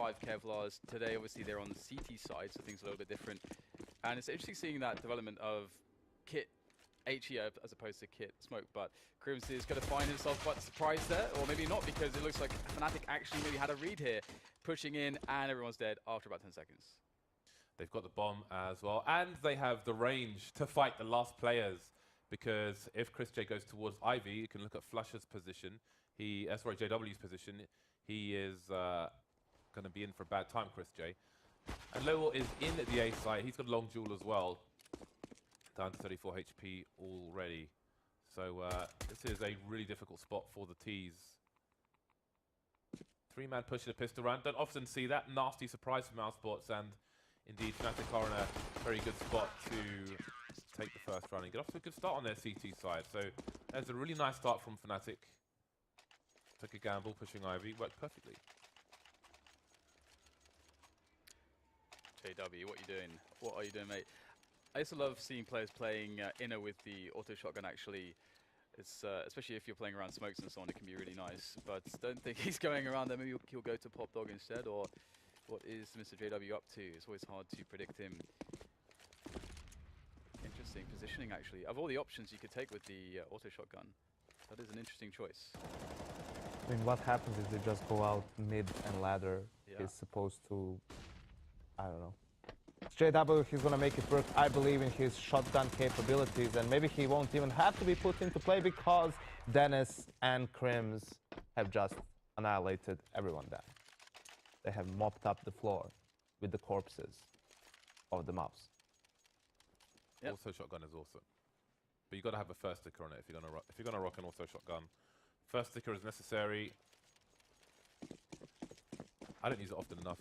5 Kevlars. Today, obviously, they're on the CT side, so things are a little bit different. And it's interesting seeing that development of Kit HE as opposed to Kit Smoke, but Crimson is going to find himself quite surprised there, or maybe not, because it looks like Fnatic actually maybe had a read here, pushing in, and everyone's dead after about 10 seconds. They've got the bomb as well, and they have the range to fight the last players, because if Chris J goes towards Ivy, you can look at Flusher's position. Sorry, JW's position. He is going to be in for a bad time, Chris J. And Lowell is in at the A site. He's got long duel as well. Down to 34 HP already. So this is a really difficult spot for the T's. 3-man pushing a pistol round. Don't often see that nasty surprise from Mousesports, and indeed Fnatic are in a very good spot to take the first round and get off to a good start on their CT side. So there's a really nice start from Fnatic. Took a gamble, pushing Ivy, worked perfectly. JW, what are you doing? What are you doing, mate? I used to love seeing players playing inner with the auto shotgun, actually. It's especially if you're playing around smokes and so on, it can be really nice. But don't think he's going around there. Maybe he'll go to Pop Dog instead, or what is Mr. JW up to? It's always hard to predict him. Interesting positioning, actually. Of all the options you could take with the auto shotgun, that is an interesting choice. I mean, what happens is they just go out mid and ladder. Yeah. He's supposed to, I don't know. JW, he's gonna make it work. I believe in his shotgun capabilities, and maybe he won't even have to be put into play because Dennis and Crims have just annihilated everyone down. They have mopped up the floor with the corpses of the mouse. Yep. Also, shotgun is awesome, but you got to have a first sticker on it if you're gonna rock an also shotgun. First sticker is necessary. I don't use it often enough.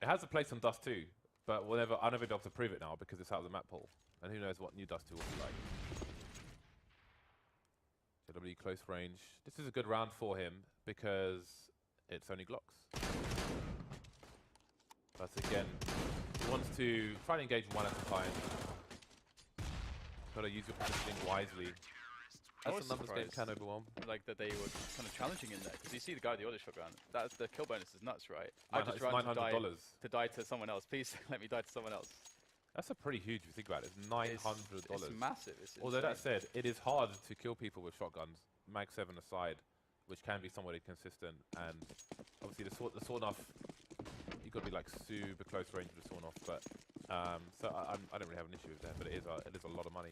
It has a place on Dust 2, but I'll never be able to prove it now because it's out of the map pool. And who knows what new Dust 2 will be like. JW close range. This is a good round for him because it's only Glocks. But again, he wants to try and engage one at a time. Got to use your positioning wisely. As the numbers game can overwhelm. Like that they were kind of challenging in there, because you see the guy with the auto shotgun. That's the kill bonus is nuts, right? I just rather to die to someone else. Please let me die to someone else. That's a pretty huge if you think about it. It's $900. It's massive. It's Although that said, it is hard to kill people with shotguns, mag 7 aside, which can be somewhat inconsistent. And obviously the sawn off, you've got to be like super close range with the sawn off. But so I don't really have an issue with that, but it is a lot of money.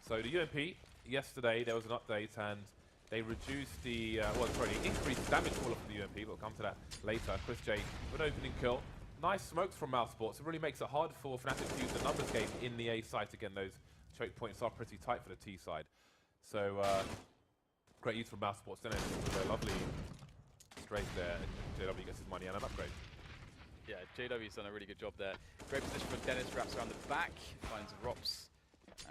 So the UMP, yesterday there was an update and they reduced the, increased the damage fall off of the UMP, but we'll come to that later. Chris J with an opening kill. Nice smokes from Mousesports. It really makes it hard for Fnatic to use the numbers game in the A site. Again, those choke points are pretty tight for the T side. So great use from Mousesports. Then with a lovely straight there. JW gets his money and an upgrade. Yeah, JW's done a really good job there. Great position for Dennis, wraps around the back, finds Rops.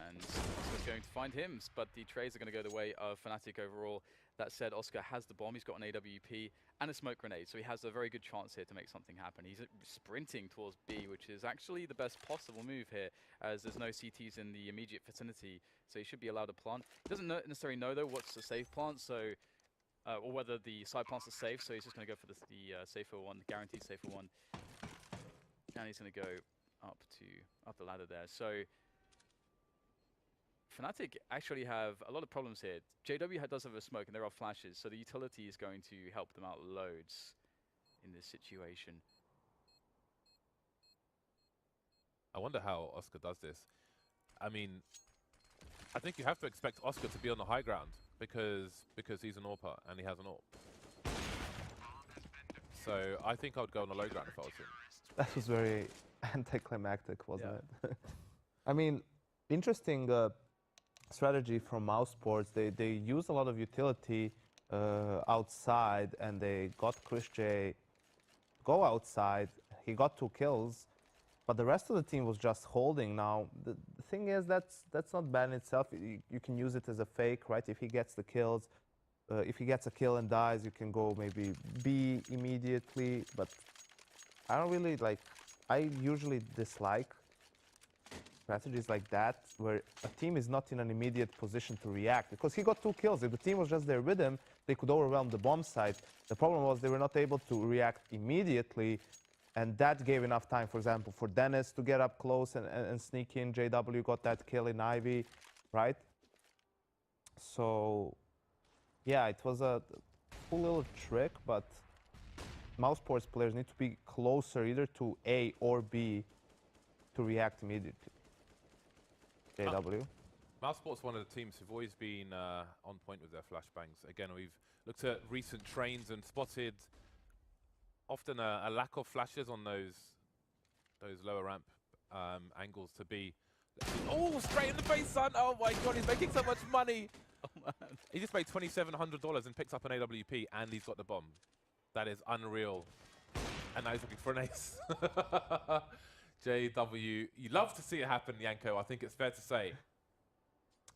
And Oscar's going to find him, but the trades are going to go the way of Fnatic overall. That said, Oscar has the bomb, he's got an AWP and a smoke grenade, so he has a very good chance here to make something happen. He's sprinting towards B, which is actually the best possible move here, as there's no CTs in the immediate vicinity, so he should be allowed to plant. He doesn't necessarily know, though, what's a safe plant, so or whether the side plants are safe, so he's just going to go for the safer one, the guaranteed safer one. And he's going to go up the ladder there. So Fnatic actually have a lot of problems here. JW does have a smoke and there are flashes, so the utility is going to help them out loads in this situation. I wonder how Oscar does this. I mean, I think you have to expect Oscar to be on the high ground because he's an AWPer and he has an AWP. So I think I would go on the low ground if I was him. That was very anticlimactic, wasn't it? I mean, interesting strategy from Mousesports. They use a lot of utility outside, and they got Chris J go outside. He got 2 kills, but the rest of the team was just holding. Now the thing is, that's not bad in itself. You can use it as a fake, right? If he gets the kills, if he gets a kill and dies, you can go maybe B immediately. But I don't really like. I usually dislike strategies like that, where a team is not in an immediate position to react. Because he got 2 kills. If the team was just there with him, they could overwhelm the bomb site. The problem was they were not able to react immediately, and that gave enough time, for example, for Dennis to get up close and sneak in. JW got that kill in Ivy, right? So, yeah, it was a cool little trick, but Mousesports players need to be closer either to A or B to react immediately. JW. Mousesports, one of the teams who've always been on point with their flashbangs. Again, we've looked at recent trains and spotted often a lack of flashes on those lower ramp angles to be. Oh, straight in the face, son! Oh my God, he's making so much money. Oh man. He just made $2,700 and picks up an AWP, and he's got the bomb. That is unreal. And now he's looking for an ace. JW, you love to see it happen, Yanko. I think it's fair to say.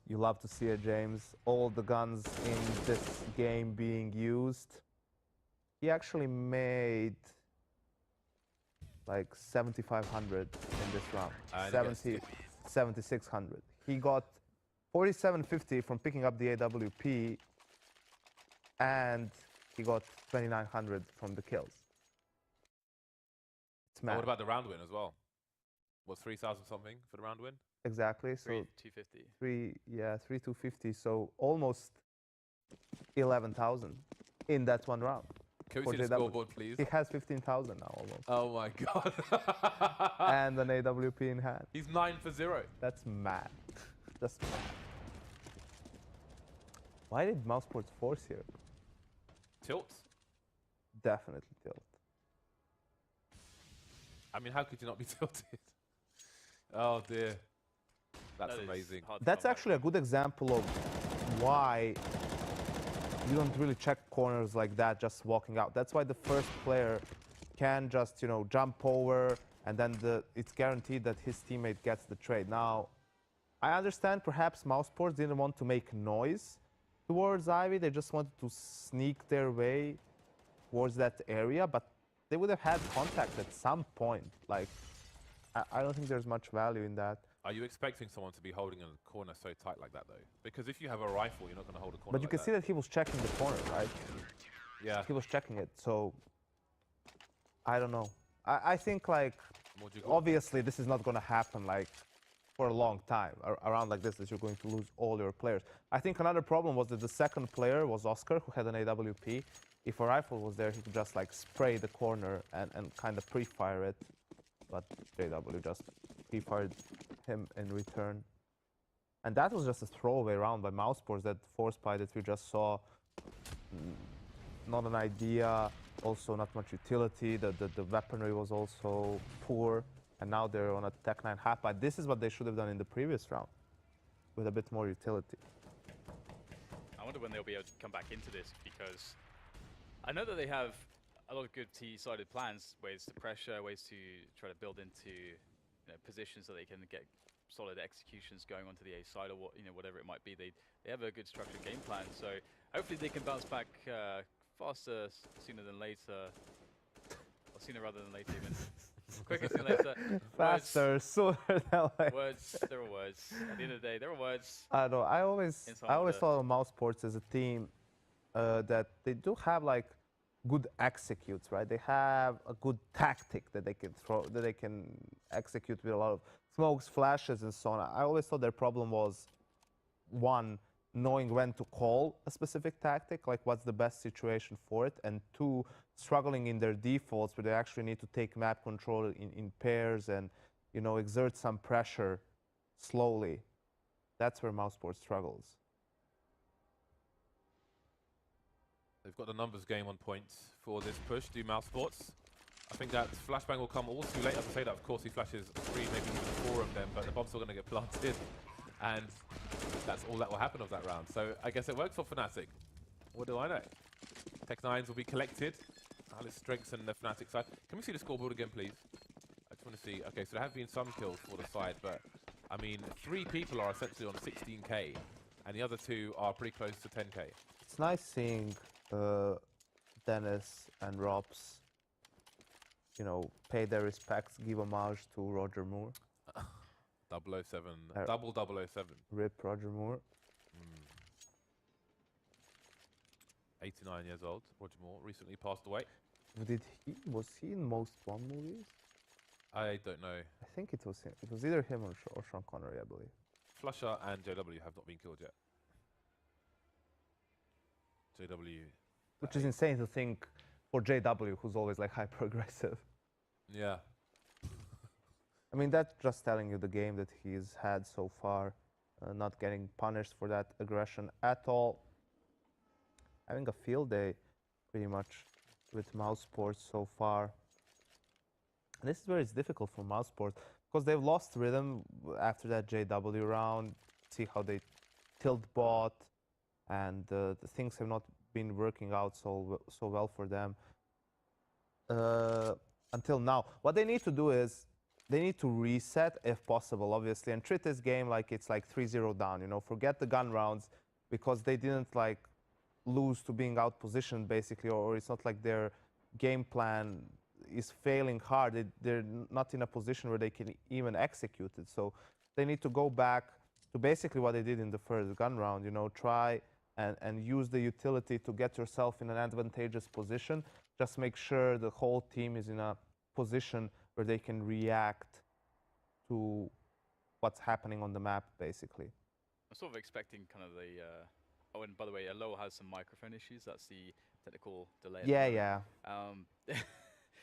You love to see it, James. All the guns in this game being used. He actually made like 7,500 in this round. 7,600. He got 4,750 from picking up the AWP, and he got 2,900 from the kills. It's mad. What about the round win as well? Was 3,000 something for the round win? Exactly. So 3,250. 3,250. So almost 11,000 in that one round. Can we see the scoreboard, please? He has 15,000 now almost. Oh my God. And an AWP in hand. He's 9 for 0. That's mad. That's mad. Why did Mousesports force here? Tilt? Definitely tilt. I mean, how could you not be tilted? Oh dear. That's amazing. That's actually a good example of why you don't really check corners like that just walking out. That's why the first player can just, you know, jump over, and then it's guaranteed that his teammate gets the trade. Now, I understand perhaps Mousesports didn't want to make noise towards Ivy. They just wanted to sneak their way towards that area, but they would have had contact at some point. Like, I don't think there's much value in that. Are you expecting someone to be holding a corner so tight like that, though? Because if you have a rifle, you're not going to hold a corner But you can see that he was checking the corner, right? Yeah. He was checking it, so I don't know. I think, like, obviously this is not going to happen, like, for a long time. Around like this, that you're going to lose all your players. I think another problem was that the second player was Oscar, who had an AWP. If a rifle was there, he could just, like, spray the corner and kind of pre-fire it. But JW just pre-fired him in return. And that was just a throwaway round by Mousesports. That force spy that we just saw, not an idea, also not much utility. The weaponry was also poor, and now they're on a Tech 9 half-pipe. This is what they should have done in the previous round, with a bit more utility. I wonder when they'll be able to come back into this, because I know that they have a lot of good T-sided plans, ways to pressure, ways to try to build into positions so they can get solid executions going onto the A side, or whatever it might be. They have a good structured game plan, so hopefully they can bounce back faster sooner than later, or sooner rather than later even. Quicker sooner than later. Faster, sooner than later. Words, there are words. At the end of the day, there are words. I don't know. I always thought of Mousesports as a team that they do have like good executes, right? They have a good tactic that they can throw, that they can execute with a lot of smokes, flashes, and so on. I always thought their problem was, one, knowing when to call a specific tactic, like what's the best situation for it, and two, struggling in their defaults where they actually need to take map control in pairs and, exert some pressure slowly. That's where Mousesports struggles. They've got the numbers game on point for this push, do Mousesports. I think that flashbang will come all too late. As I say that, of course, he flashes 3, maybe even 4 of them, but the bomb's still going to get planted. And that's all that will happen of that round. So I guess it works for Fnatic. What do I know? Tech 9s will be collected. Let's strengthen the Fnatic side. Can we see the scoreboard again, please? I just want to see. Okay, so there have been some kills for the side, but I mean, 3 people are essentially on 16k, and the other 2 are pretty close to 10k. It's nice seeing Dennis and Robs, pay their respects, give homage to Roger Moore. 007, double 007. Rip Roger Moore. 89 years old, Roger Moore, recently passed away. Was he in most Bond movies? I don't know. I think it was him. It was either him or Sean Connery, I believe. Flusher and JW have not been killed yet. JW. Which is insane to think for JW, who's always like hyper aggressive. Yeah. I mean, that's just telling you the game that he's had so far, not getting punished for that aggression at all. Having a field day, pretty much, with Mousesports so far. And this is where it's difficult for Mousesports, because they've lost rhythm after that JW round. See how they tilt bot, and the things have not been working out so well for them until now. What they need to do is they need to reset if possible, obviously, and treat this game like it's like 3-0 down. You know, forget the gun rounds, because they didn't like lose to being out positioned basically, or it's not like their game plan is failing hard. They're not in a position where they can even execute it. So they need to go back to basically what they did in the first gun round, you know, try and use the utility to get yourself in an advantageous position. Just make sure the whole team is in a position where they can react to what's happening on the map, basically. I'm sort of expecting kind of the... oh, and by the way, Elo has some microphone issues. That's the technical delay. Yeah. So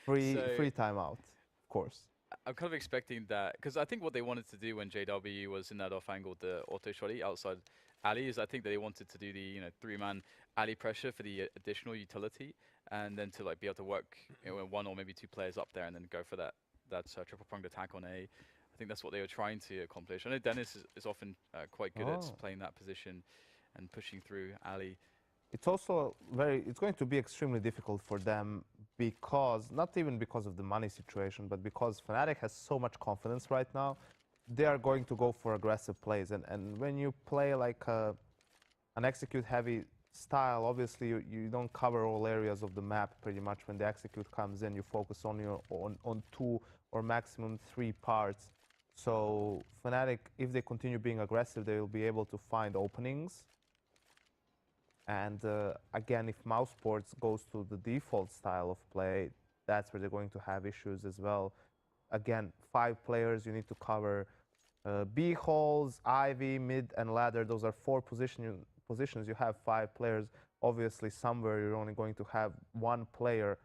free timeout, of course. I'm kind of expecting that, because I think what they wanted to do when JW was in that off angle, the auto shotty outside alley, is I think that they wanted to do the 3-man alley pressure for the additional utility, and then to like be able to work one or maybe two players up there, and then go for that triple pronged attack on A. I think that's what they were trying to accomplish. I know Dennis is often quite good at playing that position and pushing through alley. It's also it's going to be extremely difficult for them, because, not even because of the money situation, but because Fnatic has so much confidence right now. They are going to go for aggressive plays. And when you play like an execute heavy style, obviously you don't cover all areas of the map pretty much. When the execute comes in, you focus on 2 or maximum 3 parts. So Fnatic, if they continue being aggressive, they will be able to find openings. And again, if Mousesports goes to the default style of play, that's where they're going to have issues as well. Again, 5 players, you need to cover B holes, Ivy, mid, and ladder. Those are 4 positions. You have 5 players. Obviously, somewhere you're only going to have 1 player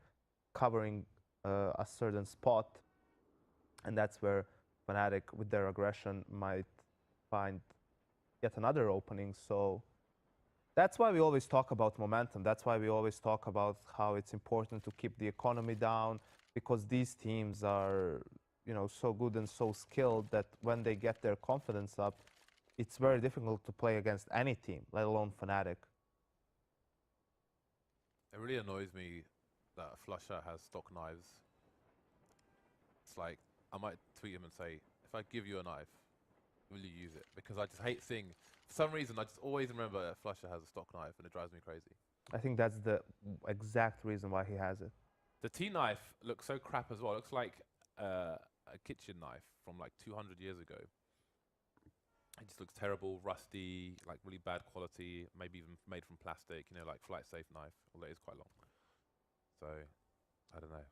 covering a certain spot. And that's where Fnatic, with their aggression, might find yet another opening. So that's why we always talk about momentum. That's why we always talk about how it's important to keep the economy down, because these teams are, so good and so skilled that when they get their confidence up, it's very difficult to play against any team, let alone Fnatic. It really annoys me that Flusher has stock knives. It's like, I might tweet him and say, if I give you a knife, will you use it? Because I just hate seeing... For some reason, I just always remember that Flusher has a stock knife, and it drives me crazy. I think that's the exact reason why he has it. The T-knife looks so crap as well. It looks like a kitchen knife from like 200 years ago. It just looks terrible, rusty, like really bad quality, maybe even made from plastic, like flight safe knife, although it is quite long. So, I don't know.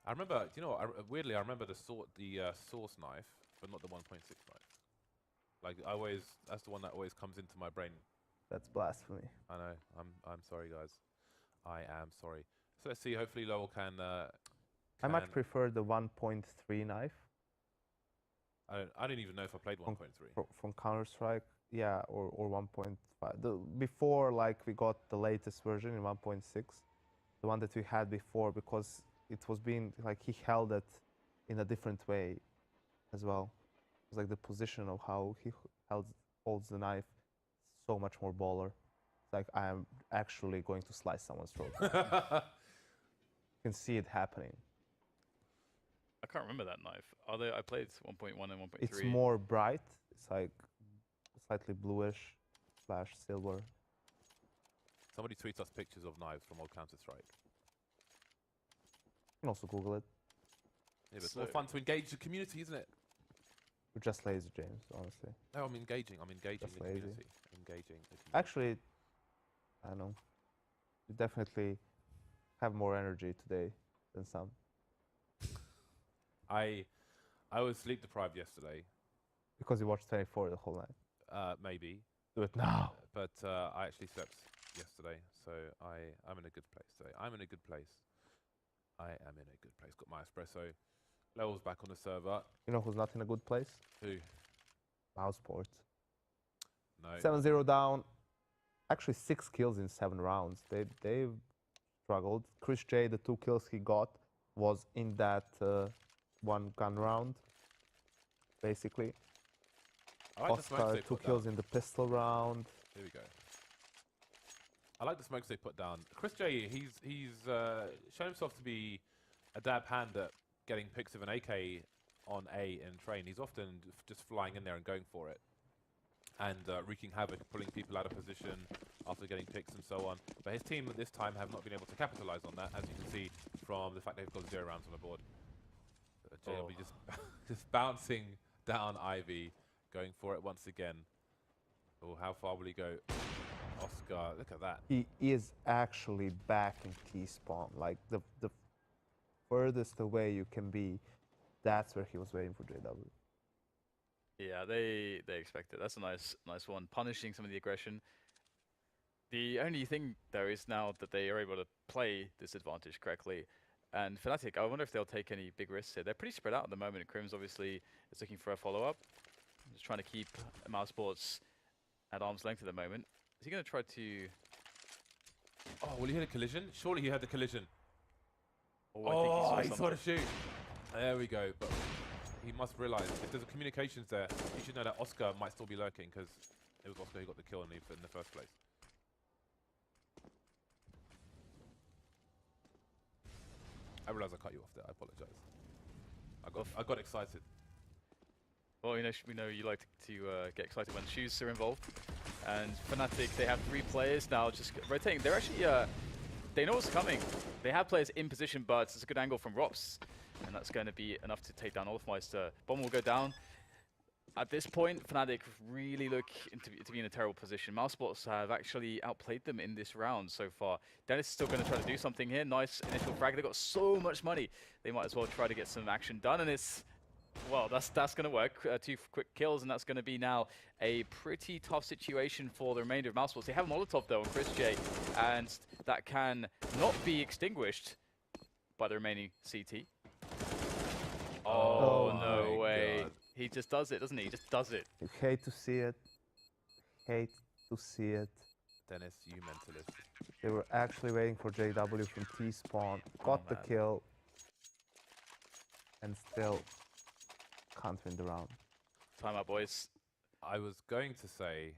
I remember, weirdly, I remember the source knife, but not the 1.6 knife. Like, that's the one that always comes into my brain. That's blasphemy. I know. I'm sorry, guys. I am sorry. So let's see. Hopefully, Lowell can. I much prefer the 1.3 knife. I didn't even know if I played 1.3. From Counter-Strike, yeah, or 1.5. Before, like, we got the latest version in 1.6, the one that we had before, because it was being like he held it in a different way as well. It was like the position of how he holds the knife, so much more baller. It's like I am actually going to slice someone's throat. You can see it happening. I can't remember that knife. I played 1.1 and 1.3. It's more bright. It's like slightly bluish / silver. Somebody tweets us pictures of knives from old Counter-Strike. You can also Google it. Yeah, but it's more fun to engage the community, isn't it? You're just lazy, James, honestly. No, I'm engaging. I'm engaging Just the lazy. community. Engaging the community. Actually, I don't know. You definitely have more energy today than some. I was sleep deprived yesterday. Because you watched 24 the whole night. Maybe. Do it now. But I actually slept yesterday, so I'm in a good place today. I'm in a good place. I am in a good place. Got my espresso. Levels back on the server. You know who's not in a good place? Who? Mousesports. No. 7-0 down. Actually, 6 kills in 7 rounds. They've struggled. Chris J, the 2 kills he got was in that 1 gun round, basically. I like the smokes Oscar, they 2 put kills down. in the pistol round. Here we go. I like the smokes they put down. Chris J, he's shown himself to be a dab hand at getting picks of an AK on A in train. He's often just flying in there and going for it. And wreaking havoc, pulling people out of position after getting picks and so on. But his team at this time have not been able to capitalize on that, as you can see from the fact they've got 0 rounds on the board. JW just bouncing down Ivy, going for it once again. Oh, how far will he go? Oscar, look at that. He is actually back in T-spawn, like the furthest away you can be. That's where he was waiting for JW. Yeah, they expect it. That's a nice one. Punishing some of the aggression. The only thing, though, is now that they are able to play this advantage correctly. And Fnatic, I wonder if they'll take any big risks here. They're pretty spread out at the moment. Crims obviously is looking for a follow-up. Just trying to keep Mousesports at arm's length at the moment. Is he going to try to... Oh, will he hit a collision? Surely he had the collision. Oh, I think he saw the shoot. There we go. But he must realize if there's a communications there, he should know that Oscar might still be lurking, because it was Oscar who got the kill in the first place. I realize I cut you off there. I apologize. I got excited. Well, we know you like to get excited when shoes are involved. And Fnatic, they have 3 players now just rotating. They're actually, they know what's coming. They have players in position, but it's a good angle from Rops. And that's going to be enough to take down Olfmeister. Bomb will go down. At this point, Fnatic really look to be in a terrible position. Mousesports have actually outplayed them in this round so far. Dennis is still going to try to do something here. Nice initial frag. They've got so much money. They might as well try to get some action done. And it's, well, that's going to work. 2 quick kills, and that's going to be now a pretty tough situation for the remainder of Mousesports. They have a Molotov, though, on Chris J, and that can not be extinguished by the remaining CT. Oh, no way. God. He just does it, doesn't he? He just does it. You hate to see it. Hate to see it. Dennis, you mentalist. They were actually waiting for JW from T-spawn. Got the kill. And still can't win the round. Timeout, boys. I was going to say...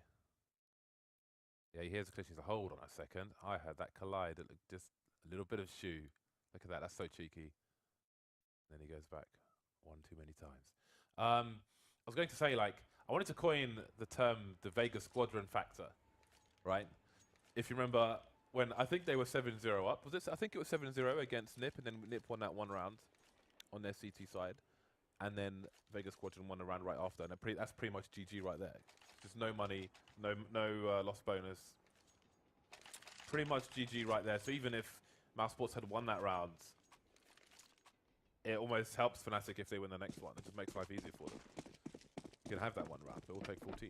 Yeah, here's a collision. Hold on a second. I had that collide. It looked just a little bit of shoe. Look at that. That's so cheeky. Then he goes back one too many times. I was going to say, like, I wanted to coin the term the Vegas Squadron factor, right? If you remember when I think they were 7-0 up. Was it? I think it was 7-0 against NiP, and then NiP won that 1 round on their CT side, and then Vegas Squadron won a round right after, and that's pretty much GG right there. Just no money, no lost bonus. Pretty much GG right there. So even if Mousesports had won that round, it almost helps Fnatic if they win the next one. It just makes life easier for them. You can have that 1 round, but we'll take 14.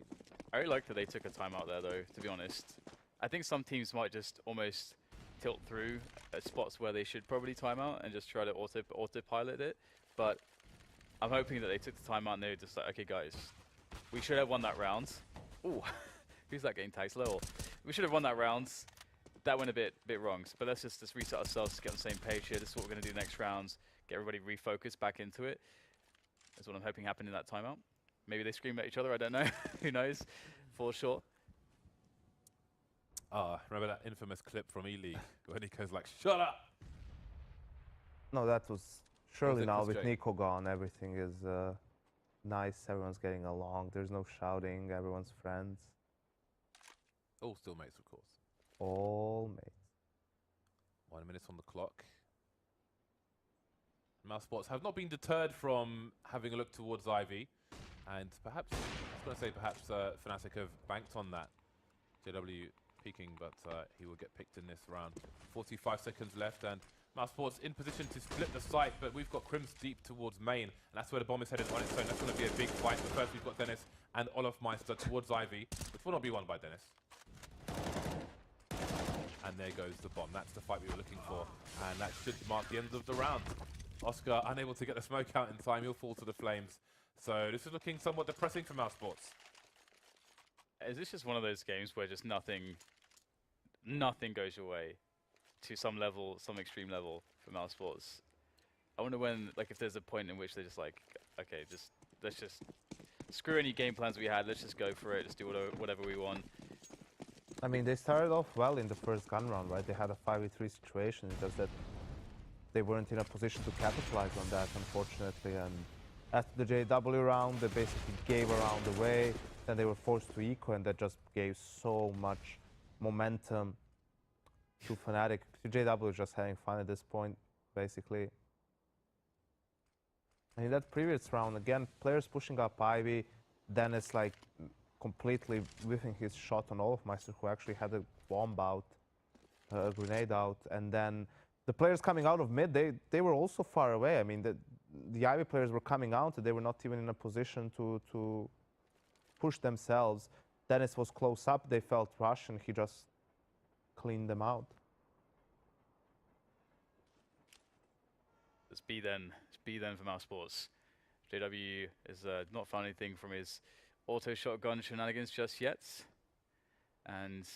I really like that they took a timeout there, though, to be honest. I think some teams might just almost tilt through at spots where they should probably timeout and just try to autopilot it. But I'm hoping that they took the timeout and they were just like, okay, guys, we should have won that round. Ooh, who's that getting tagged? Lowell. We should have won that round. That went a bit wrong. But let's just reset ourselves to get on the same page here. This is what we're going to do next rounds. Get everybody refocused back into it. That's what I'm hoping happened in that timeout. Maybe they scream at each other, I don't know. Who knows? For sure. Remember that infamous clip from E-League when he goes like, shut up! No, that was surely now with Jake? Nico gone, everything is nice, everyone's getting along, there's no shouting, everyone's friends. All still mates, of course. All mates. 1 minute on the clock. Mousesports have not been deterred from having a look towards Ivy, And perhaps, I was going to say perhaps Fnatic have banked on that. JW peeking, but he will get picked in this round. 45 seconds left, and Mousesports in position to split the site, but we've got Crims deep towards main, and that's where the bomb is headed on its own. That's going to be a big fight, but first we've got Dennis and Olofmeister towards Ivy, which will not be won by Dennis. And there goes the bomb. That's the fight we were looking for, and that should mark the end of the round. Oscar unable to get the smoke out in time, he'll fall to the flames. So this is looking somewhat depressing for Mousesports. Is this just one of those games where just nothing goes your way to some level, some extreme level for Mousesports? I wonder when, like, if there's a point in which they're just like, okay, let's just screw any game plans we had. Let's just go for it. Just do whatever we want. I mean, they started off well in the first gun round, right? They had a 5v3 situation, just that they weren't in a position to capitalize on that, unfortunately. And after the JW round, they basically gave around the way. Then they were forced to eco, and that just gave so much momentum to Fnatic. JW is just having fun at this point, basically. And in that previous round, again, players pushing up Ivy. Dennis, like, completely whiffing his shot on Olofmeister, who actually had a bomb out, a grenade out. And then the players coming out of mid, they were also far away. I mean, the Ivy players were coming out, and they were not even in a position to push themselves. Dennis was close up, they felt rushed, and he just cleaned them out. It's B then for Mousesports. JW is not found anything from his auto shotgun shenanigans just yet. And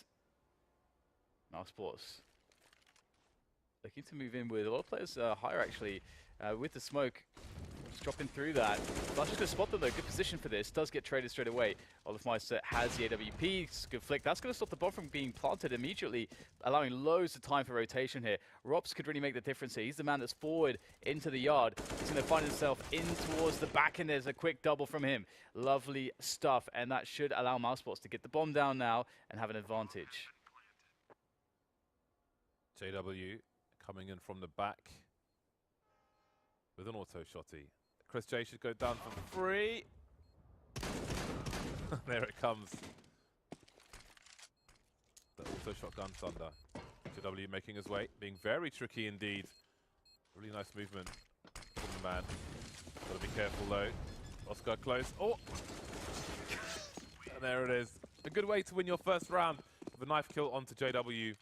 Mousesports looking to move in with a lot of players higher, actually, with the smoke. Just dropping through that. Flash is going to spot them though. Good position for this. Does get traded straight away. Olofmeister has the AWP. Good flick. That's going to stop the bomb from being planted immediately, allowing loads of time for rotation here. Rops could really make the difference here. He's the man that's forward into the yard. He's going to find himself in towards the back, and there's a quick double from him. Lovely stuff, and that should allow Mousesports to get the bomb down now and have an advantage. JW coming in from the back with an auto shotty. Chris J should go down for free. There it comes. The auto shotgun thunder. JW making his way, being very tricky indeed. Really nice movement from the man. Gotta be careful though. Oscar close. Oh! And there it is. A good way to win your first round with a knife kill onto JW.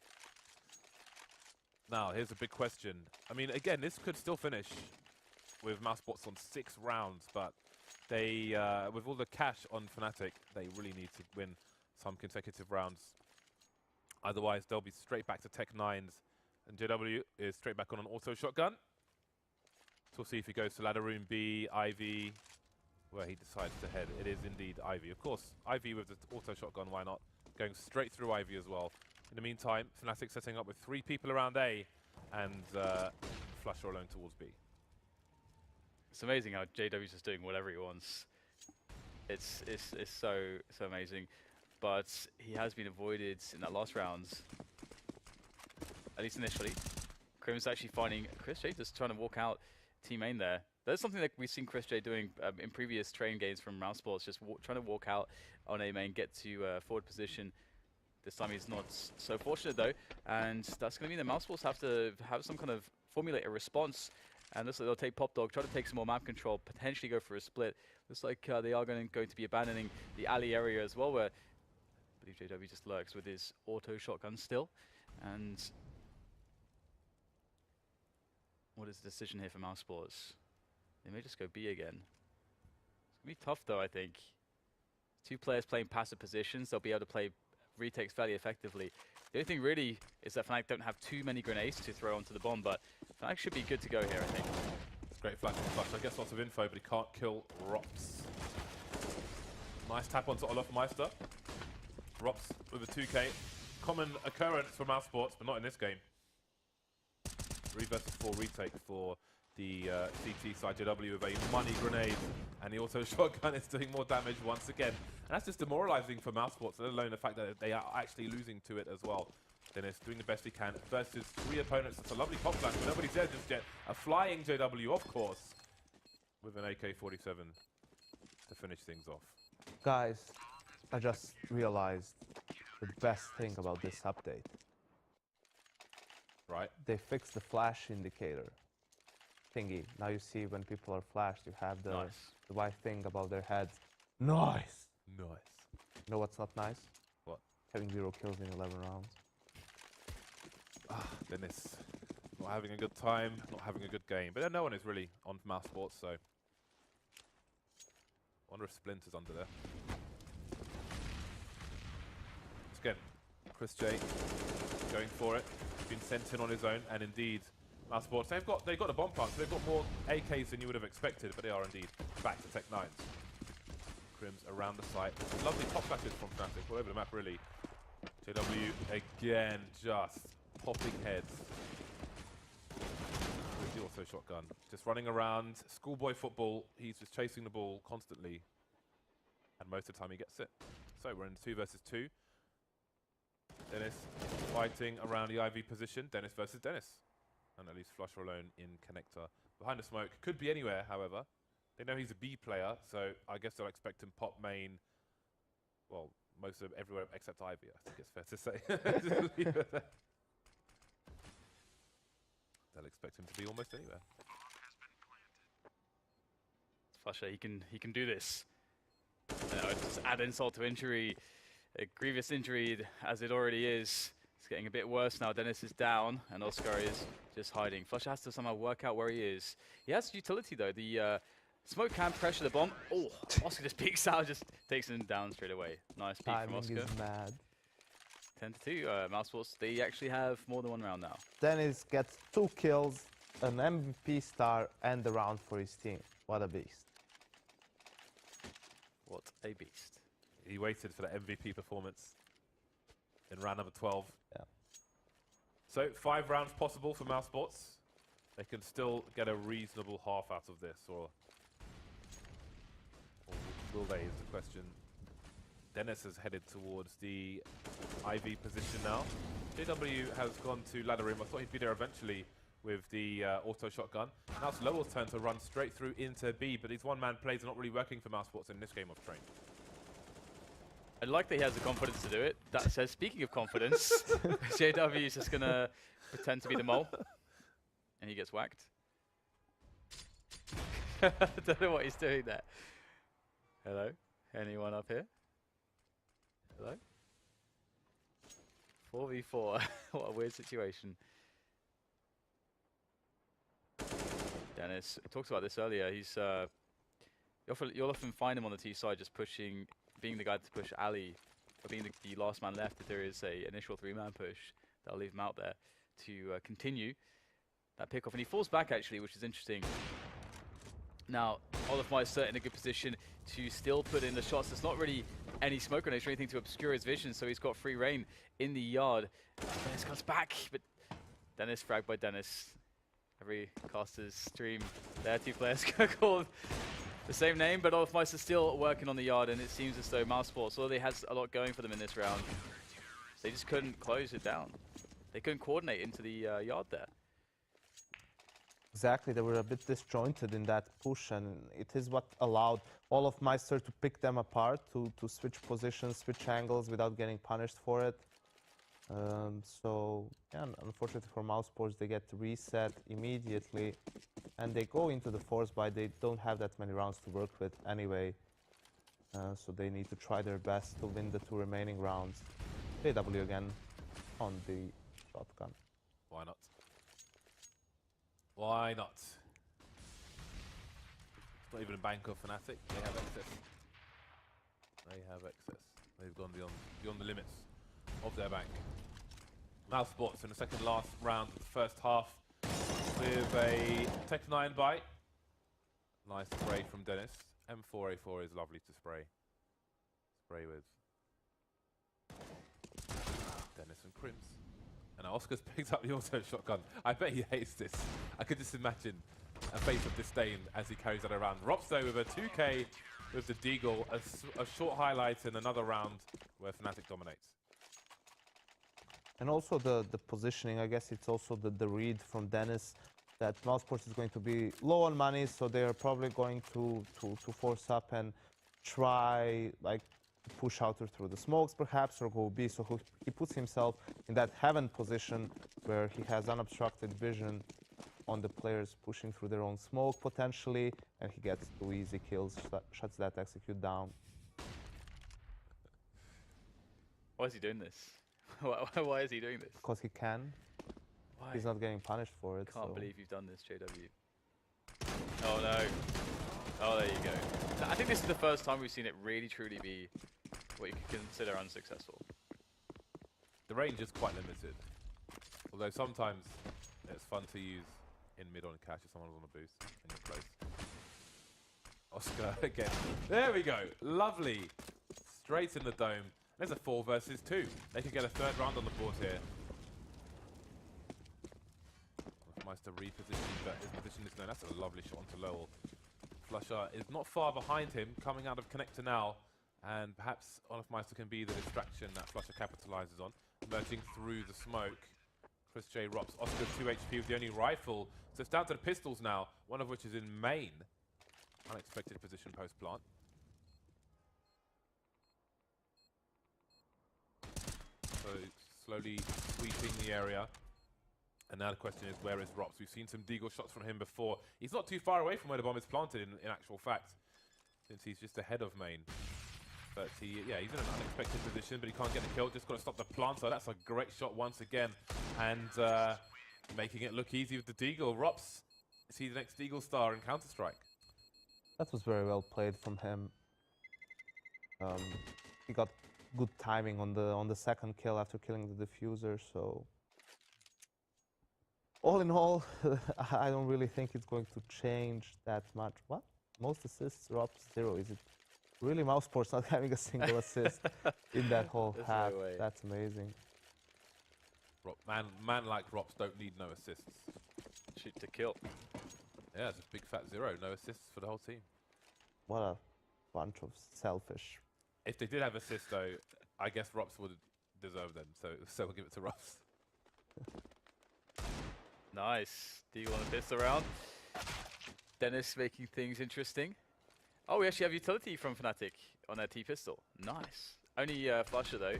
Now, here's a big question. I mean, again, this could still finish with Mousesports on 6 rounds, but they, with all the cash on Fnatic, they really need to win some consecutive rounds. Otherwise, they'll be straight back to Tech 9s, and JW is straight back on an auto shotgun. So we'll see if he goes to ladder room B, Ivy, where he decides to head. It is indeed Ivy. Of course, Ivy with the auto shotgun, why not? Going straight through Ivy as well. In the meantime, Fnatic setting up with 3 people around A, and Flush are alone towards B. It's amazing how JW's just doing whatever he wants. It's so amazing. But he has been avoided in that last round, at least initially. Crims actually finding Chris J just trying to walk out team main there. That's something that we've seen Chris J doing in previous train games from Mousesports, just trying to walk out on A main, get to forward position. This time he's not so fortunate though, and that's going to mean that Mousesports have to have some kind of formulate a response. And looks like they'll take Pop Dog, try to take some more map control, potentially go for a split. Looks like they are going to be abandoning the alley area as well, where I believe JW just lurks with his auto shotgun still. And what is the decision here for Mousesports? They may just go B again. It's going to be tough though, I think. 2 players playing passive positions, they'll be able to play retakes fairly effectively. The only thing really is that Fnatic don't have too many grenades to throw onto the bomb, but Fnatic should be good to go here, I think. Great flash on Flush. I guess lots of info, but he can't kill Rops. Nice tap onto Olofmeister. Rops with a 2k. Common occurrence for Mousesports, but not in this game. 3 versus 4 retake for the CT side. JW with a money grenade, and the auto shotgun is doing more damage once again. And that's just demoralizing for Mousesports, let alone the fact that they are actually losing to it as well. Dennis doing the best he can versus 3 opponents. That's a lovely pop flash, but nobody's there just yet. A flying JW, of course, with an AK-47. to finish things off. Guys, I just realized the best thing about this update. Right. They fixed the flash indicator thingy. Now you see when people are flashed, you have the white thing above their heads. Nice! Nice. You know what's not nice? What? Having 0 kills in 11 rounds. Ah, Dennis. Not having a good time, not having a good game. But no one is really on Mousesports, so... Wonder if Splinter's under there. Again, Chris J going for it. Been sent in on his own, and indeed, Mousesports, they've got a bomb plant, so they've got more AKs than you would have expected, but they are indeed back to Tech 9s. Crims around the site. Lovely top flashes from Fnatic, all over the map really. JW again just popping heads with the auto shotgun. Just running around, schoolboy football, he's just chasing the ball constantly. And most of the time he gets it. So we're in 2 versus 2. Dennis fighting around the IV position. Dennis versus Dennis. And at least Flush are alone in connector. Behind the smoke. Could be anywhere, however. They know he's a B player, so I guess they'll expect him pop main. Well, most of everywhere except Ivy, I think it's fair to say. Just leave it there. They'll expect him to be almost anywhere. Flusher, he can do this. Just add insult to injury. A grievous injury as it already is. It's getting a bit worse now. Dennis is down and Oscar is just hiding. Flusher has to somehow work out where he is. He has utility though. The smoke can pressure the bomb. Oh, Oscar just peeks out, just takes him down straight away. Nice peek from Oscar. Is mad. 10-2. Mousesports, they actually have more than one round now. Dennis gets 2 kills, an MVP star, and the round for his team. What a beast. What a beast. He waited for the MVP performance in round number 12. Yeah. So 5 rounds possible for Mousesports. They can still get a reasonable half out of this, or will they is the question. Dennis has headed towards the IV position now. JW has gone to ladder room. I thought he'd be there eventually with the auto shotgun. Now it's Lowell's turn to run straight through into B, but these one-man plays are not really working for Mousesports in this game of Train. I like that he has the confidence to do it. That says, speaking of confidence, JW is just going to pretend to be the mole. And he gets whacked. I don't know what he's doing there. Hello? Anyone up here? Hello? 4v4. What a weird situation. Dennis talked about this earlier. He's you'll often find him on the T side just pushing, being the guy to push Ali, or being the last man left if there is a initial 3-man push. That'll leave him out there to continue that pickoff. And he falls back actually, which is interesting. Now, Olafmeister in a good position to still put in the shots. There's not really any smoke grenades or anything to obscure his vision, so he's got free reign in the yard. Dennis comes back, but Dennis fragged by Dennis. Every caster's stream, there 2 players called the same name, but Olafmeister still working on the yard, and it seems as though Mousesports, although they had a lot going for them in this round, they just couldn't close it down. They couldn't coordinate into the yard there. Exactly, they were a bit disjointed in that push, and it is what allowed Olafmeister to pick them apart, to switch positions, switch angles without getting punished for it. So, yeah, unfortunately for Mousesports, they get reset immediately, and they go into the force buy. They don't have that many rounds to work with anyway, so they need to try their best to win the 2 remaining rounds. JW again on the shotgun. Why not? Why not? It's not even a bank of Fnatic. They have excess. They have excess. They've gone beyond the limits of their bank. Mousesports in the second last round of the first half with a Tech 9 bite. Nice spray from Dennis. M4A4 is lovely to spray with. Dennis and Crims. And Oscar's picked up the auto shotgun. I bet he hates this. I could just imagine a face of disdain as he carries that around. Ropsto with a 2K with the Deagle, a short highlight in another round where Fnatic dominates. And also the positioning, I guess it's also the read from Dennis that Mousesports is going to be low on money, so they are probably going to force up and try like push out through the smokes perhaps, or go B. So he puts himself in that heaven position where he has unobstructed vision on the players pushing through their own smoke potentially, and he gets 2 easy kills, shuts that execute down. Why is he doing this? Why is he doing this? Because he can. Why? He's not getting punished for it. Can't so. believe you've done this, JW. Oh no. Oh, there you go. I think this is the first time we've seen it really truly be what you could consider unsuccessful. The range is quite limited. Although sometimes it's fun to use in mid on catch if someone's on a boost and you're close. Oscar again. There we go. Lovely. Straight in the dome. There's a 4 versus 2. They could get a 3rd round on the board here. Meister repositioning, but his position is known. That's a lovely shot onto Lowell. Flusher is not far behind him, coming out of connector now, and perhaps Meister can be the distraction that Flusher capitalizes on. Emerging through the smoke. Chris J. Rops, Oscar 2 HP with the only rifle. So it's down to the pistols now, one of which is in main. Unexpected position post plant. So slowly sweeping the area. And now the question is, where is Rops? We've seen some deagle shots from him before. He's not too far away from where the bomb is planted in actual fact, since he's just ahead of main. But he's in an unexpected position, but he can't get the kill. Just got to stop the planter. That's a great shot once again. And making it look easy with the deagle. Rops, is he the next deagle star in Counter-Strike? That was very well played from him. He got good timing on the 2nd kill after killing the diffuser, so... All in all, I don't really think it's going to change that much. What? Most assists, Rops 0. Is it really Mousesports not having a single assist in that whole half? No way. That's amazing. Man like Rops don't need no assists. Shoot to kill. Yeah, it's a big fat 0. No assists for the whole team. What a bunch of selfish. If they did have assists, though, I guess Rops would deserve them. So we'll give it to Rops. Nice. Deagle on the pistol round. Dennis making things interesting. Oh, we actually have utility from Fnatic on their T-pistol. Nice. Only Flusher, though.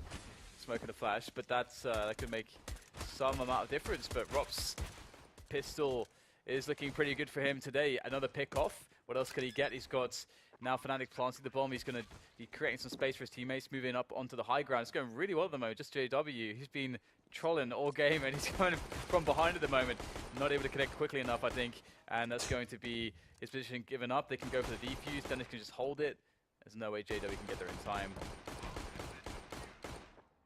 Smoking a flash, but that could make some amount of difference. But Rops' pistol is looking pretty good for him today. Another pick off. What else can he get? He's got now Fnatic planting the bomb. He's going to be creating some space for his teammates, moving up onto the high ground. It's going really well at the moment. Just JW. He's been trolling all game, and he's going from behind at the moment. Not able to connect quickly enough, I think. And that's going to be his position given up. They can go for the defuse. Dennis can just hold it. There's no way JW can get there in time.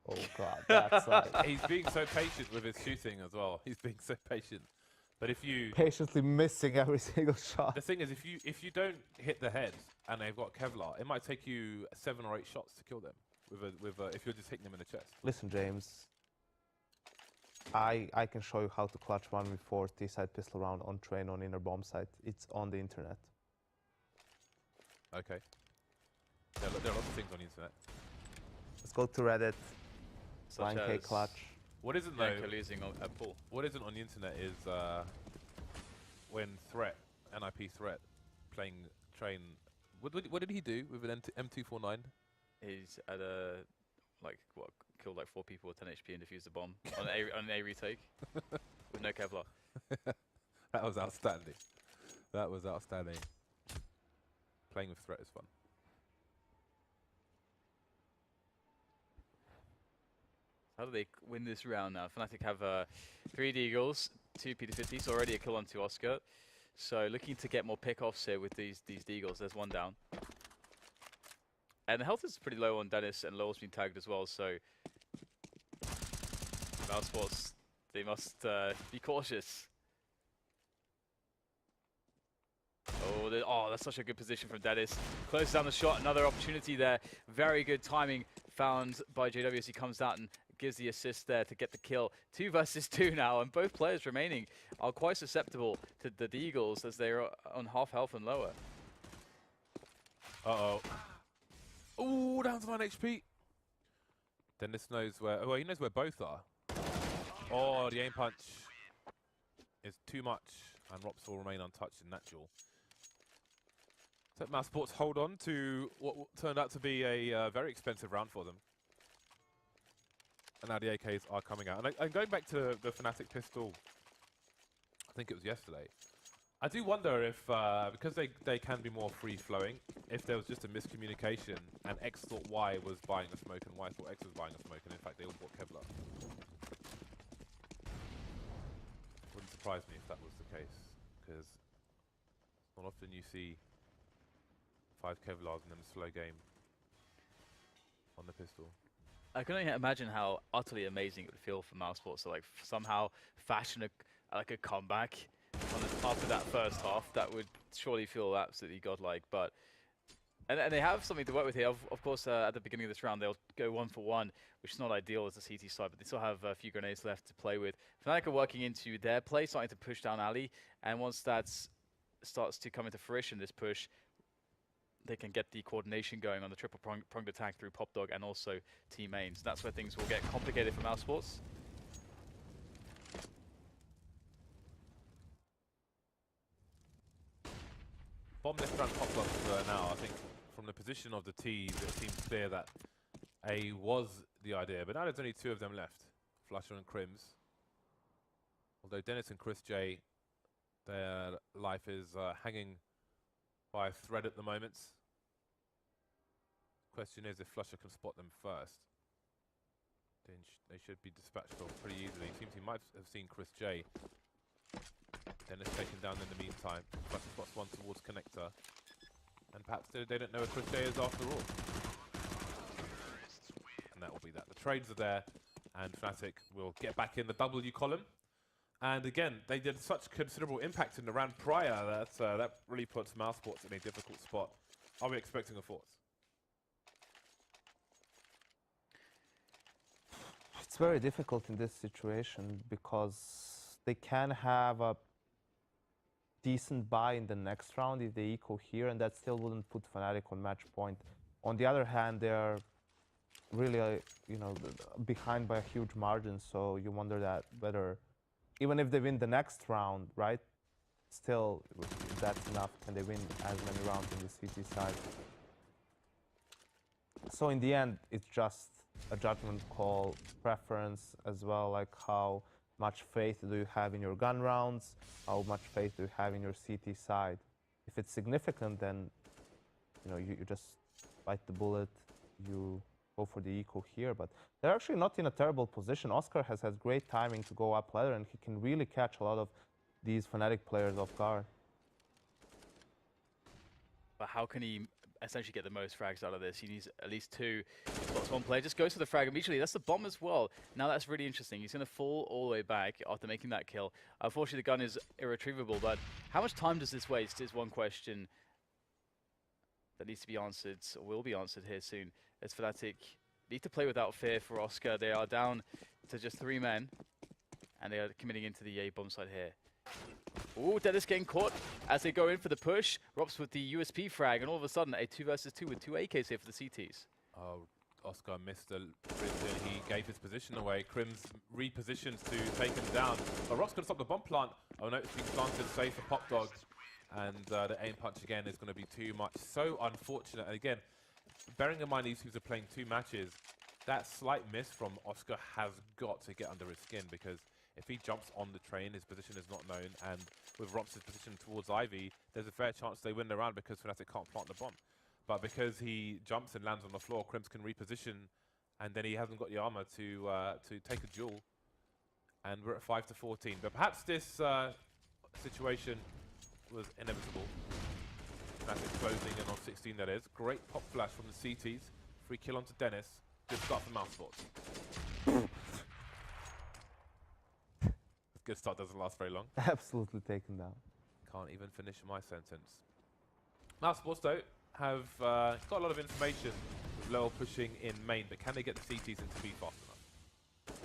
Oh god, that's like... He's being so patient with his shooting as well. He's being so patient. But if you... Patiently missing every single shot. The thing is, if you don't hit the head and they've got Kevlar, it might take you 7 or 8 shots to kill them. If you're just hitting them in the chest. Listen, James. I can show you how to clutch 1v4 T-side pistol round on train on inner bomb site. It's on the internet. Okay. There are lots of things on the internet. Let's go to Reddit. Such 9K as clutch. What isn't though? Yanko losing a pull. What isn't on the internet is when NIP Threat, playing train. What did he do with an M249? He's at a killed like 4 people with 10 HP and defused the bomb on an A retake with no Kevlar. That was outstanding. That was outstanding. Playing with Threat is fun. How do they win this round now? Fnatic have 3 deagles, 2 P250s, already a kill onto Oscar. So looking to get more pickoffs here with these deagles. There's one down. And the health is pretty low on Dennis, and Lowell's been tagged as well, so Mousesports, they must be cautious. Oh, that's such a good position from Dennis. Closes down the shot, another opportunity there. Very good timing found by JW as he comes out and gives the assist there to get the kill. 2 versus 2 now, and both players remaining are quite susceptible to the deagles as they're on half health and lower. Uh-oh. Ooh, down to 9 HP. Dennis knows where... Well, he knows where both are. Oh, the aim punch is too much, and Rops will remain untouched in natural. So Mousesports hold on to what turned out to be a very expensive round for them. And now the AKs are coming out. And going back to the Fnatic pistol, I think it was yesterday, I do wonder if, because they can be more free-flowing, if there was just a miscommunication and X thought Y was buying a smoke and Y thought X was buying a smoke, and in fact they all bought Kevlar. Wouldn't surprise me if that was the case, because not often you see 5 Kevlars and then a slow game on the pistol. I can only imagine how utterly amazing it would feel for Mousesports to like somehow fashion a comeback after that first half. That would surely feel absolutely godlike. But and they have something to work with here. Of course, at the beginning of this round, they'll go 1 for 1, which is not ideal as the CT side, but they still have a few grenades left to play with. Fnatic are working into their play, starting to push down Ali, and once that starts to come into fruition, this push, they can get the coordination going on the triple pronged attack through Pop Dog and also team mains. That's where things will get complicated for Mousesports. Bomb left round Pop Dog now. I think from the position of the team, it seems clear that A was the idea, but now there's only 2 of them left, Flusher and Crims. Although Dennis and Chris J, their life is hanging by a thread at the moment. Question is if Flusher can spot them first. Then they should be dispatched off pretty easily. Seems he might have seen Chris J. Dennis taken down in the meantime. Flusher spots one towards Connector. And perhaps they don't know where Chris J is after all. And that will be that. The trades are there, and Fnatic will get back in the W column. And again, they did such considerable impact in the round prior that really puts Mousesports in a difficult spot. Are we expecting a fourth? It's very difficult in this situation because they can have a decent buy in the next round if they eco here, and that still wouldn't put Fnatic on match point. On the other hand, they are really, behind by a huge margin, so you wonder that whether, even if they win the next round, right, still, if that's enough, can they win as many rounds in the CT side? So in the end, it's just a judgment call, preference as well, like how much faith do you have in your gun rounds, how much faith do you have in your CT side. If it's significant, then you just bite the bullet, you go for the eco here, but they're actually not in a terrible position. Oscar has great timing to go up ladder, and he can really catch a lot of these Fnatic players off guard. But how can he essentially get the most frags out of this? He needs at least 2. He spots one player, just goes for the frag immediately. That's the bomb as well. Now that's really interesting. He's going to fall all the way back after making that kill. Unfortunately, the gun is irretrievable, but how much time does this waste is one question that needs to be answered, or will be answered here soon, as Fnatic need to play without fear for Oscar. They are down to just 3 men, and they are committing into the A bomb side here. Ooh, Dennis getting caught as they go in for the push. Rops with the USP frag, and all of a sudden, a 2 versus 2 with 2 AKs here for the CTs. Oh, Oscar missed the Brazil. He gave his position away. Crims repositions to take him down. But Ross can stop the bomb plant. Oh no, it's being planted safe for Pop Dog. And the aim punch again is going to be too much. So unfortunate. And again, bearing in mind these two are playing 2 matches, that slight miss from Oscar has got to get under his skin, because if he jumps on the train, his position is not known, and with Rops' position towards Ivy, there's a fair chance they win the round because Fnatic can't plant the bomb. But because he jumps and lands on the floor, Crims can reposition, and then he hasn't got the armor to take a duel. And we're at 5-14. But perhaps this situation was inevitable. Fnatic closing in on 16, that is. Great pop flash from the CTs. Free kill onto Dennis. Good start for Mousesports. Good start doesn't last very long. Absolutely taken down. Can't even finish my sentence. Mousesports, though, have got a lot of information with Lowell pushing in main, but can they get the CTs into speed fast enough?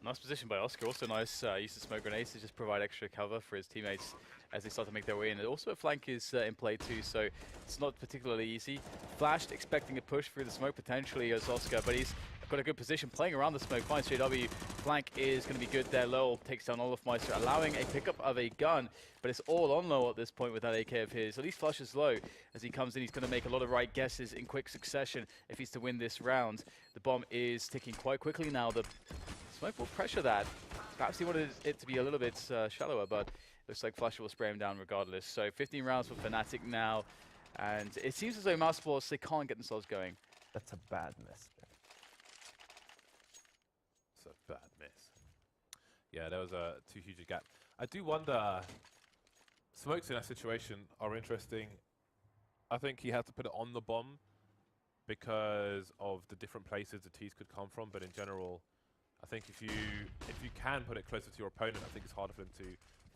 Nice position by Oscar. Also nice use of smoke grenades to just provide extra cover for his teammates as they start to make their way in. And also a flank is in play too, so it's not particularly easy. Flashed, expecting a push through the smoke potentially as Oscar, but he's got a good position playing around the smoke. Finds JW. Flank is going to be good there. Lowell takes down Olofmeister, allowing a pickup of a gun, but it's all on Lowell at this point with that AK of his. At least Flush is low. As he comes in, he's going to make a lot of right guesses in quick succession if he's to win this round. The bomb is ticking quite quickly now. The smoke will pressure that. Perhaps he wanted it to be a little bit shallower, but looks like Flusher will spray him down regardless. So 15 rounds for Fnatic now, and it seems as though Mousesports, they can't get themselves going. That's a bad miss. It's a bad miss. Yeah, there was too huge a gap. I do wonder, smokes in that situation are interesting. I think he had to put it on the bomb because of the different places the T's could come from, but in general, I think if you can put it closer to your opponent, I think it's harder for them to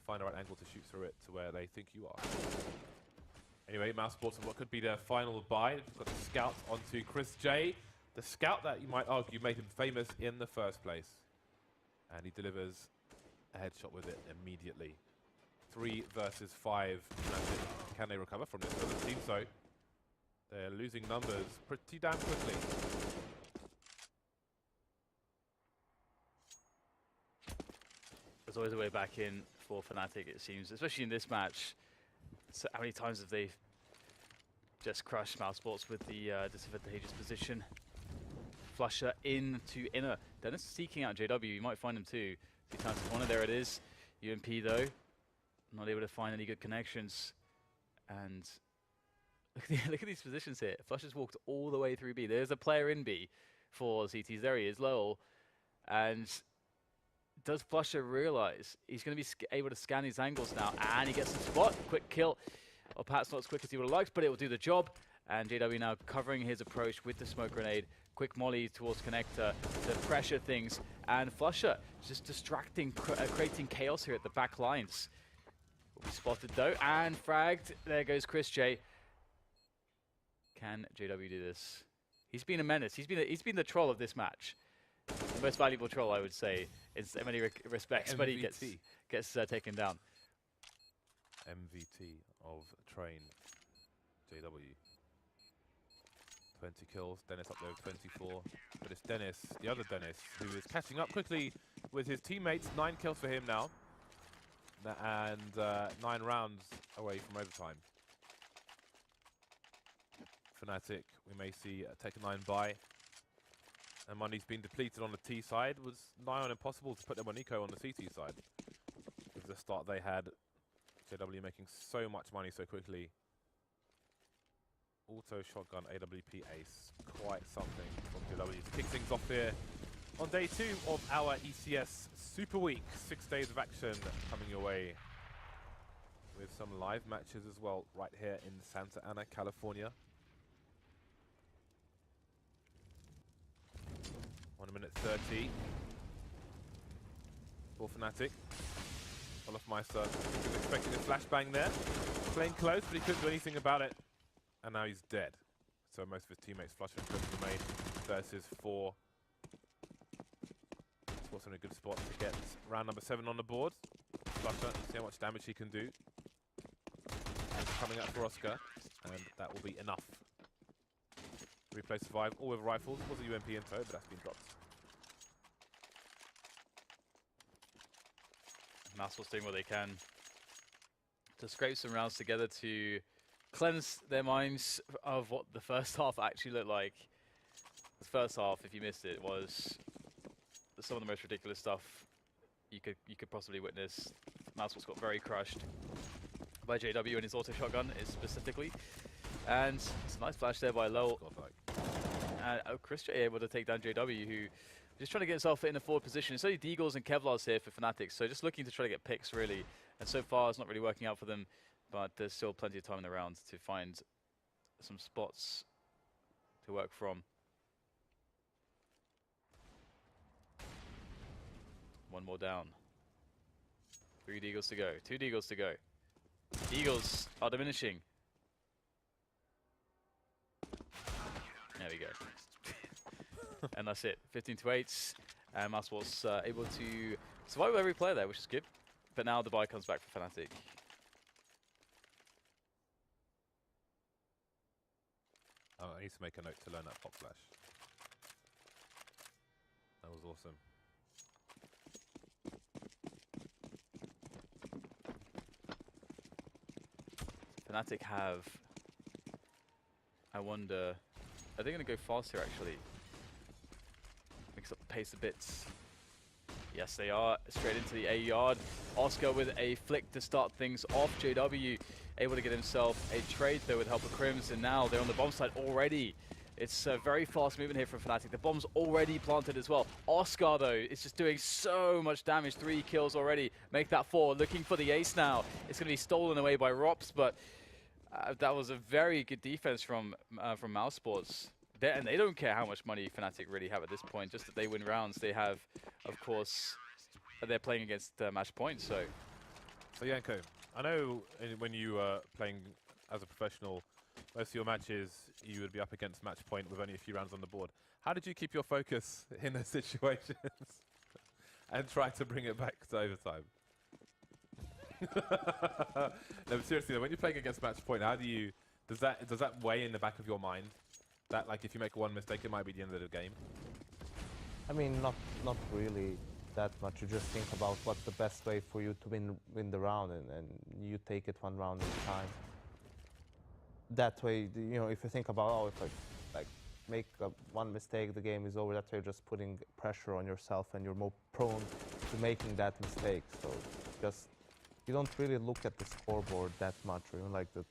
find the right angle to shoot through it to where they think you are. Anyway, Mousesports and what could be their final buy. We've got the scout onto Chris J. The scout that you might argue made him famous in the first place. And he delivers a headshot with it immediately. 3 versus 5. Can they recover from this? Doesn't seem so. They're losing numbers pretty damn quickly. There's always a way back in for Fnatic, it seems, especially in this match. So how many times have they just crushed Mousesports with the disadvantageous position? Flusher into inner. Dennis seeking out JW. You might find him too. See turns to corner. There it is. UMP though, not able to find any good connections. And look at these positions here. Flusher's walked all the way through B. There's a player in B for CTs. There he is, Lowell. And does Flusher realize he's going to be able to scan these angles now? And he gets the spot. Quick kill. Or perhaps not as quick as he would have liked, but it will do the job. And JW now covering his approach with the smoke grenade. Quick molly towards connector to pressure things. And Flusher just distracting, creating chaos here at the back lines. Will be spotted though. And fragged. There goes Chris J. Can JW do this? He's been a menace. He's been the troll of this match. The most valuable troll, I would say, in so many respects, but he gets taken down. MVT of Train, JW. 20 kills, Dennis up there with 24. But it's Dennis, the other Dennis, who is catching up quickly with his teammates. 9 kills for him now. And 9 rounds away from overtime. Fnatic, we may see take a 9 buy. And money's been depleted on the T side. Was nigh on impossible to put them on Eco on the CT side. With the start they had, JW making so much money so quickly. Auto shotgun AWP ace. Quite something from JW to kick things off here on day 2 of our ECS Super Week. 6 days of action coming your way with some live matches as well right here in Santa Ana, California. 1 minute 30 for Fnatic. Olofmeister was expecting a flashbang there. Playing close, but he couldn't do anything about it. And now he's dead. So most of his teammates flush and the main versus 4. Sports in a good spot to get round number 7 on the board. Flusher, see how much damage he can do. And coming up for Oscar, and that will be enough. Replay survive, all with rifles. Was a UMP in tow, but that's been dropped. Mousesports doing what they can to scrape some rounds together to cleanse their minds of what the first half actually looked like. The first half, if you missed it, was some of the most ridiculous stuff you could possibly witness. Mousesports got very crushed by JW and his auto shotgun specifically. And it's a nice flash there by Lowell. Chris J able to take down JW, who just trying to get himself in a forward position. It's only Deagles and Kevlars here for Fnatic, so just looking to try to get picks really. And so far it's not really working out for them, but there's still plenty of time in the round to find some spots to work from. One more down. 3 Deagles to go. 2 Deagles to go. Deagles are diminishing. There we go. And that's it. 15 to 8. And Mousesports able to survive with every player there, which is good. But now the buy comes back for Fnatic. Oh, I need to make a note to learn that pop flash. That was awesome. Fnatic have, I wonder, are they going to go fast here actually? Mix up the pace a bit. Yes, they are. Straight into the A yard. Oscar with a flick to start things off. JW able to get himself a trade though with help of Crims, and now they're on the bomb side already. It's very fast moving here from Fnatic. The bomb's already planted as well. Oscar though is just doing so much damage. 3 kills already. Make that 4. Looking for the ace now. It's going to be stolen away by Rops, but that was a very good defense from Mousesports. And they don't care how much money Fnatic really have at this point, just that they win rounds. They have, of course, they're playing against match points, so. So Yanko, I know when you were playing as a professional, most of your matches you would be up against match point with only a few rounds on the board. How did you keep your focus in those situations and try to bring it back to overtime? No, but seriously, when you're playing against match point, how do you, does that weigh in the back of your mind? That like if you make one mistake, it might be the end of the game? I mean, not really that much. You just think about what's the best way for you to win the round, and you take it one round at a time. That way, you know, if you think about, oh, if I like make one mistake, the game is over. That way, you're just putting pressure on yourself, and you're more prone to making that mistake. So just you don't really look at the scoreboard that much, or even like the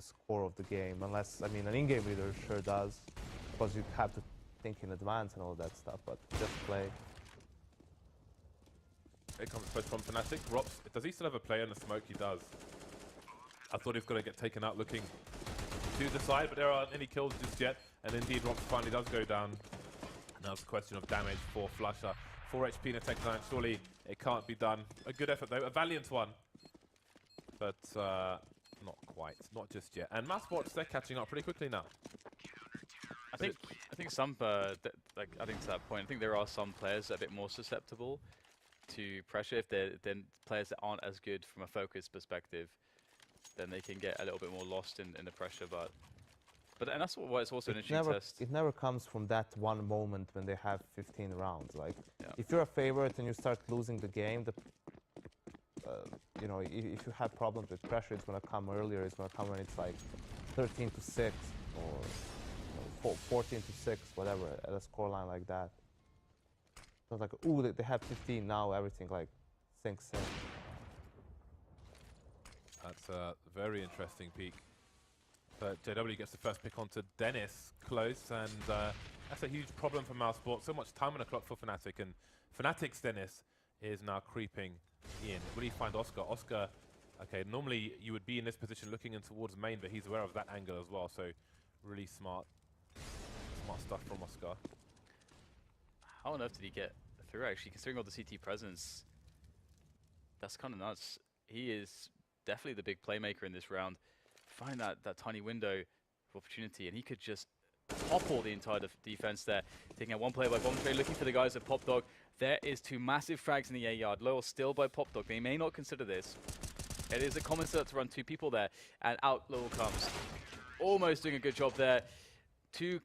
score of the game, unless, I mean, an in-game leader sure does, because you have to think in advance and all that stuff, but just play. Here comes first from Fnatic. Rops, does he still have a player in the smoke? He does. I thought he was going to get taken out looking to the side, but there aren't any kills just yet, and indeed Rops finally does go down. Now it's a question of damage for Flusher. 4 HP in a tech line, surely it can't be done. A good effort though, a valiant one, but not quite, not just yet. And Mousesports, they're catching up pretty quickly now. I think some like I think to that point, I think there are some players that are a bit more susceptible to pressure. If they're then players that aren't as good from a focus perspective, then they can get a little bit more lost in the pressure. But and that's why it's also an interesting test. It never comes from that one moment when they have 15 rounds. Like, yeah. If you're a favorite and you start losing the game, you know, if you have problems with pressure, it's going to come earlier. It's going to come when it's like 13 to 6 or 14 to 6, whatever, at a scoreline like that. So it's like, ooh, they have 15 now. Everything like sinks in. That's a very interesting peak. But JW gets the first pick onto Dennis, close, and that's a huge problem for Mousesports. So much time on the clock for Fnatic, and Fnatic's Dennis is now creeping in. Will he find Oscar? Oscar, okay, normally you would be in this position looking in towards main, but he's aware of that angle as well, so really smart stuff from Oscar. How on earth did he get through, actually, considering all the CT presence? That's kind of nuts. He is definitely the big playmaker in this round. Find that tiny window of opportunity, and he could just topple the entire defense there. Taking out one player by bomb trade, looking for the guys at Pop Dog. There is 2 massive frags in the A yard. Loyal still by Pop Dog. They may not consider this. It is a common setup to run 2 people there, and out Loyal comes. Almost doing a good job there. 2